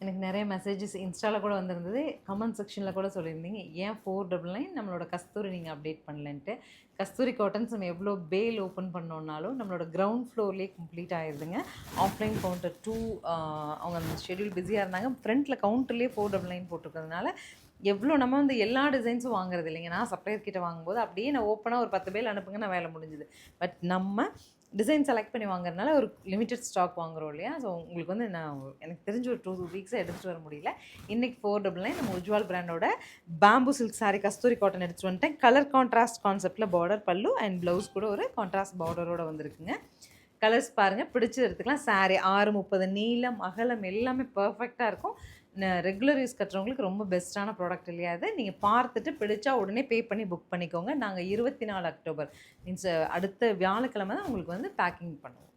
எனக்கு நிறைய மெசேஜஸ் இன்ஸ்டாவில் கூட வந்திருந்தது, கமெண்ட் செக்ஷனில் கூட சொல்லியிருந்தீங்க, ஏன் 499 நம்மளோட கஸ்தூரி நீங்கள் அப்டேட் பண்ணலன்ட்டு. கஸ்தூரி காட்டன்ஸ் நம்ம எவ்வளோ பேல் ஓப்பன் பண்ணோன்னாலும் நம்மளோட கிரவுண்ட் ஃப்ளோர்லேயே கம்ப்ளீட் ஆகிடுதுங்க. ஆஃப்லைன் கவுண்டர் 2 அவங்க அந்த ஷெட்யூல் பிஸியாக இருந்தாங்க. ஃப்ரண்ட்டில் கவுண்டர்லேயே 499 போட்டிருக்கிறதுனால எவ்வளோ நம்ம வந்து எல்லா டிசைன்ஸும் வாங்குறது இல்லைங்க. நான் சப்ளையர் கிட்ட வாங்கும்போது அப்படியே நான் ஓப்பனாக ஒரு 10 பேல் அனுப்புங்க, நான் வேலை முடிஞ்சுது. பட் நம்ம டிசைன் செலக்ட் பண்ணி வாங்குறதுனால ஒரு லிமிட்டட் ஸ்டாக் வாங்குறோம் இல்லையா? ஸோ உங்களுக்கு வந்து நான் எனக்கு தெரிஞ்ச ஒரு 2 வீக்ஸாக எடுத்துகிட்டு வர முடியல. இன்றைக்கி 499 நம்ம உஜ்வால் பிராண்டோட பேம்பு சில்க் சாரீ கஸ்தூரி காட்டன் எடுத்துகிட்டு வந்துட்டேன். கலர் கான்ட்ராஸ்ட் கான்செப்டில் பார்டர் பல்லு அண்ட் ப்ளவுஸ் கூட ஒரு கான்ட்ராஸ்ட் பார்டரோடு வந்திருக்குங்க. கலர்ஸ் பாருங்கள், பிடிச்சது எடுத்துக்கலாம். சாரீ 6:30 நீளம் அகலம் எல்லாமே பர்ஃபெக்டாக இருக்கும். ரெகுலர் யூஸ் கட்டுறவங்களுக்கு ரொம்ப பெஸ்ட்டான ப்ராடக்ட் இல்லையா? அது நீங்கள் பார்த்துட்டு பிடிச்சா உடனே பே பண்ணி புக் பண்ணிக்கோங்க. நாங்கள் 24 அக்டோபர் மீன்ஸ் அடுத்த வியாழக்கிழமை தான் உங்களுக்கு வந்து பேக்கிங் பண்ணுவோம்.